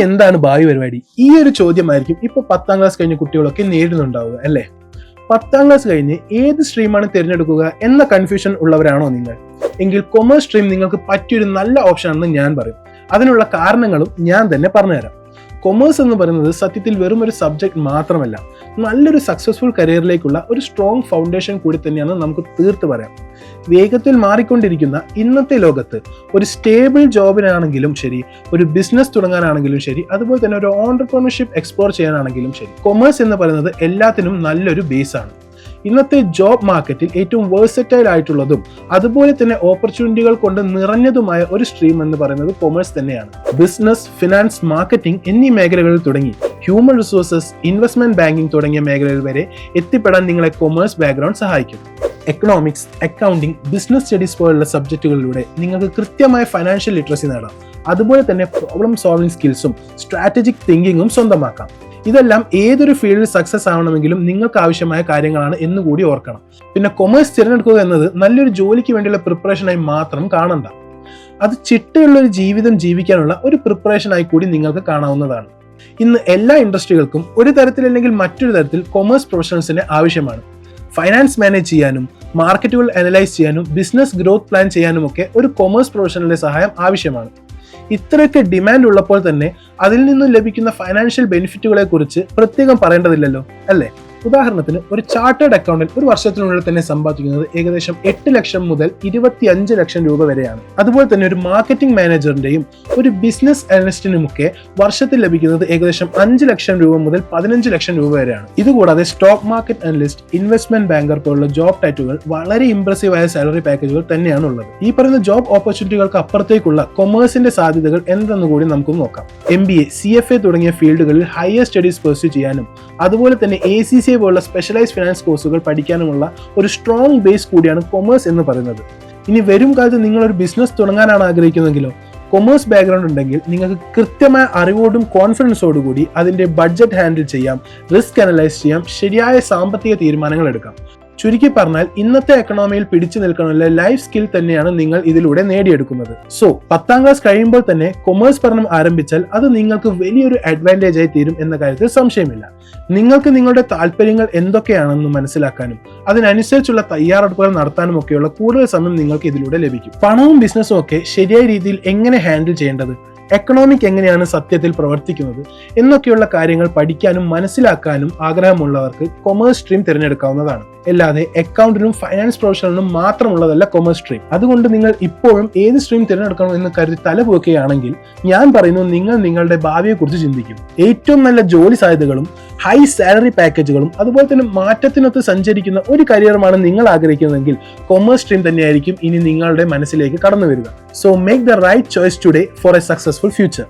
എന്താണ് ഭാവി പരിപാടി? ഈ ഒരു ചോദ്യമായിരിക്കും ഇപ്പോൾ 10ാം ക്ലാസ് കഴിഞ്ഞ കുട്ടികളൊക്കെ നേരിടുന്നുണ്ടാവുക അല്ലേ? 10ാം ക്ലാസ് കഴിഞ്ഞ് ഏത് സ്ട്രീമാണ് തിരഞ്ഞെടുക്കുക എന്ന കൺഫ്യൂഷൻ ഉള്ളവരാണോ നിങ്ങൾ? എങ്കിൽ കൊമേഴ്സ് സ്ട്രീം നിങ്ങൾക്ക് പറ്റിയൊരു നല്ല ഓപ്ഷൻ ആണെന്ന് ഞാൻ പറയും. അതിനുള്ള കാരണങ്ങളും ഞാൻ തന്നെ പറഞ്ഞുതരാം. കൊമേഴ്സ് എന്ന് പറയുന്നത് സത്യത്തിൽ വെറും ഒരു സബ്ജക്ട് മാത്രമല്ല, നല്ലൊരു സക്സസ്ഫുൾ കരിയറിലേക്കുള്ള ഒരു സ്ട്രോങ് ഫൗണ്ടേഷൻ കൂടി തന്നെയാണ് നമുക്ക് തീർത്ത് പറയാം. വേഗത്തിൽ മാറിക്കൊണ്ടിരിക്കുന്ന ഇന്നത്തെ ലോകത്ത് ഒരു സ്റ്റേബിൾ ജോബിനാണെങ്കിലും ശരി, ഒരു ബിസിനസ് തുടങ്ങാനാണെങ്കിലും ശരി, അതുപോലെ തന്നെ ഒരു ഓൺട്രപ്രണർഷിപ്പ് എക്സ്പ്ലോർ ചെയ്യാനാണെങ്കിലും ശരി, കൊമേഴ്സ് എന്ന് പറയുന്നത് എല്ലാത്തിനും നല്ലൊരു ബേസാണ്. ഇന്നത്തെ ജോബ് മാർക്കറ്റിൽ ഏറ്റവും വേഴ്സറ്റൈൽ ആയിട്ടുള്ളതും അതുപോലെ തന്നെ ഓപ്പർച്യൂണിറ്റികൾ കൊണ്ട് നിറഞ്ഞതുമായ ഒരു സ്ട്രീം എന്ന് പറയുന്നത് കൊമേഴ്സ് തന്നെയാണ്. ബിസിനസ്, ഫിനാൻസ്, മാർക്കറ്റിംഗ് എന്നീ മേഖലകളിൽ തുടങ്ങി ഹ്യൂമൻ റിസോഴ്സസ്, ഇൻവെസ്റ്റ്മെന്റ് ബാങ്കിംഗ് തുടങ്ങിയ മേഖലകൾ വരെ എത്തിപ്പെടാൻ നിങ്ങളെ കൊമേഴ്സ് ബാക്ക്ഗ്രൗണ്ട് സഹായിക്കും. എക്കണോമിക്സ്, അക്കൗണ്ടിംഗ്, ബിസിനസ് സ്റ്റഡീസ് പോലുള്ള സബ്ജക്റ്റുകളിലൂടെ നിങ്ങൾക്ക് കൃത്യമായ ഫൈനാൻഷ്യൽ ലിറ്ററസി നേടാം. അതുപോലെ തന്നെ പ്രോബ്ലം സോൾവിംഗ് സ്കിൽസും സ്ട്രാറ്റജിക് തിങ്കിങ്ങും സ്വന്തമാക്കാം. ഇതെല്ലാം ഏതൊരു ഫീൽഡിൽ സക്സസ് ആവണമെങ്കിലും നിങ്ങൾക്ക് ആവശ്യമായ കാര്യങ്ങളാണ് എന്നുകൂടി ഓർക്കണം. പിന്നെ കൊമേഴ്സ് തിരഞ്ഞെടുക്കുക എന്നത് നല്ലൊരു ജോലിക്ക് വേണ്ടിയുള്ള പ്രിപ്പറേഷനായി മാത്രം കാണണ്ട. അത് ചിട്ടയുള്ള ഒരു ജീവിതം ജീവിക്കാനുള്ള ഒരു പ്രിപ്പറേഷനായി കൂടി നിങ്ങൾക്ക് കാണാവുന്നതാണ്. ഇന്ന് എല്ലാ ഇൻഡസ്ട്രികൾക്കും ഒരു തരത്തിലല്ലെങ്കിൽ മറ്റൊരു തരത്തിൽ കൊമേഴ്സ് പ്രൊഫഷണൽസിനെ ആവശ്യമാണ്. ഫൈനാൻസ് മാനേജ് ചെയ്യാനും മാർക്കറ്റുകൾ അനലൈസ് ചെയ്യാനും ബിസിനസ് ഗ്രോത്ത് പ്ലാൻ ചെയ്യാനും ഒക്കെ ഒരു കൊമേഴ്സ് പ്രൊഫഷണലിന്റെ സഹായം ആവശ്യമാണ്. ഇത്രയൊക്കെ ഡിമാൻഡ് ഉള്ളപ്പോൾ തന്നെ അതിൽ നിന്നും ലഭിക്കുന്ന ഫൈനാൻഷ്യൽ ബെനിഫിറ്റുകളെ കുറിച്ച് പ്രത്യേകം പറയേണ്ടതില്ലല്ലോ, അല്ലേ? ഉദാഹരണത്തിന് ഒരു ചാർട്ടേഡ് അക്കൗണ്ടന്റ് ഒരു വർഷത്തിനുള്ളിൽ തന്നെ സമ്പാദിക്കുന്നത് ഏകദേശം 8 ലക്ഷം മുതൽ 25 ലക്ഷം രൂപ വരെയാണ്. അതുപോലെ തന്നെ ഒരു മാർക്കറ്റിംഗ് മാനേജറിന്റെയും ഒരു ബിസിനസ് അനലിസ്റ്റിനുമൊക്കെ വർഷത്തിൽ ലഭിക്കുന്നത് ഏകദേശം 5 ലക്ഷം രൂപ മുതൽ 15 ലക്ഷം രൂപ വരെയാണ്. ഇതുകൂടാതെ stock market analyst, investment banker പോലുള്ള ജോബ് ടൈറ്റുകൾ വളരെ ഇംപ്രസീവ് ആയ സാലറി പാക്കേജുകൾ തന്നെയാണ് ഉള്ളത്. ഈ പറയുന്ന ജോബ് ഓപ്പർച്യൂണിറ്റികൾക്ക് അപ്പുറത്തേക്കുള്ള കൊമേഴ്സിന്റെ സാധ്യതകൾ എന്തെന്ന് കൂടി നമുക്ക് നോക്കാം. MBA, CFA തുടങ്ങിയ ഫീൽഡുകളിൽ ഹയർ സ്റ്റഡീസ് പെർസ്യൂ ചെയ്യാനും അതുപോലെ തന്നെ ACCA പോലുള്ള സ്പെഷ്യലൈസ്ഡ് ഫിനാൻസ് കോഴ്സുകൾ പഠിക്കാനുമുള്ള ഒരു സ്ട്രോങ് ബേസ് കൂടിയാണ് കൊമേഴ്സ് എന്ന് പറയുന്നത്. ഇനി വരും കാലത്ത് നിങ്ങൾ ഒരു ബിസിനസ് തുടങ്ങാനാണ് ആഗ്രഹിക്കുന്നതെങ്കിലോ കൊമേഴ്സ് ബാക്ക്ഗ്രൗണ്ട് ഉണ്ടെങ്കിൽ നിങ്ങൾക്ക് കൃത്യമായ അറിവോടും കോൺഫിഡൻസോടും കൂടി അതിന്റെ ബഡ്ജറ്റ് ഹാൻഡിൽ ചെയ്യാം, റിസ്ക് അനലൈസ് ചെയ്യാം, ശരിയായ സാമ്പത്തിക തീരുമാനങ്ങൾ എടുക്കാം. ചുരുക്കി പറഞ്ഞാൽ ഇന്നത്തെ എക്കണോമിയിൽ പിടിച്ചു നിൽക്കാനുള്ള ലൈഫ് സ്കിൽ തന്നെയാണ് നിങ്ങൾ ഇതിലൂടെ നേടിയെടുക്കുന്നത്. സോ 10ാം ക്ലാസ് കഴിയുമ്പോൾ തന്നെ കൊമേഴ്സ് പഠനം ആരംഭിച്ചാൽ അത് നിങ്ങൾക്ക് വലിയൊരു അഡ്വാൻറ്റേജ് ആയി തീരും എന്ന കാര്യത്തിൽ സംശയമില്ല. നിങ്ങൾക്ക് നിങ്ങളുടെ താല്പര്യങ്ങൾ എന്തൊക്കെയാണെന്ന് മനസ്സിലാക്കാനും അതിനനുസരിച്ചുള്ള തയ്യാറെടുപ്പുകൾ നടത്താനും ഒക്കെയുള്ള കൂടുതൽ സമയം നിങ്ങൾക്ക് ഇതിലൂടെ ലഭിക്കും. പണവും ബിസിനസ്സും ഒക്കെ ശരിയായ രീതിയിൽ എങ്ങനെ ഹാൻഡിൽ ചെയ്യേണ്ടത്, എക്കണോമിക് എങ്ങനെയാണ് സത്യത്തിൽ പ്രവർത്തിക്കുന്നത് എന്നൊക്കെയുള്ള കാര്യങ്ങൾ പഠിക്കാനും മനസ്സിലാക്കാനും ആഗ്രഹമുള്ളവർക്ക് കൊമേഴ്സ് സ്ട്രീം തിരഞ്ഞെടുക്കാവുന്നതാണ്. അല്ലാതെ അക്കൗണ്ടിനും ഫൈനാൻസ് പ്രൊഫഷണലിനും മാത്രമുള്ളതല്ല കൊമേഴ്സ് സ്ട്രീം. അതുകൊണ്ട് നിങ്ങൾ ഇപ്പോഴും ഏത് സ്ട്രീം തിരഞ്ഞെടുക്കണം എന്ന് കരുതി തലപോക്കുകയാണെങ്കിൽ ഞാൻ പറയുന്നു, നിങ്ങൾ നിങ്ങളുടെ ഭാവിയെക്കുറിച്ച് ചിന്തിക്കും. ഏറ്റവും നല്ല ജോലി സാധ്യതകളും ഹൈ സാലറി പാക്കേജുകളും അതുപോലെ തന്നെ മാറ്റത്തിനൊത്ത് സഞ്ചരിക്കുന്ന ഒരു കരിയറുമാണ് നിങ്ങൾ ആഗ്രഹിക്കുന്നതെങ്കിൽ കൊമേഴ്സ് സ്ട്രീം തന്നെയായിരിക്കും ഇനി നിങ്ങളുടെ മനസ്സിലേക്ക് കടന്നു വരിക. So make the right choice today for a successful future.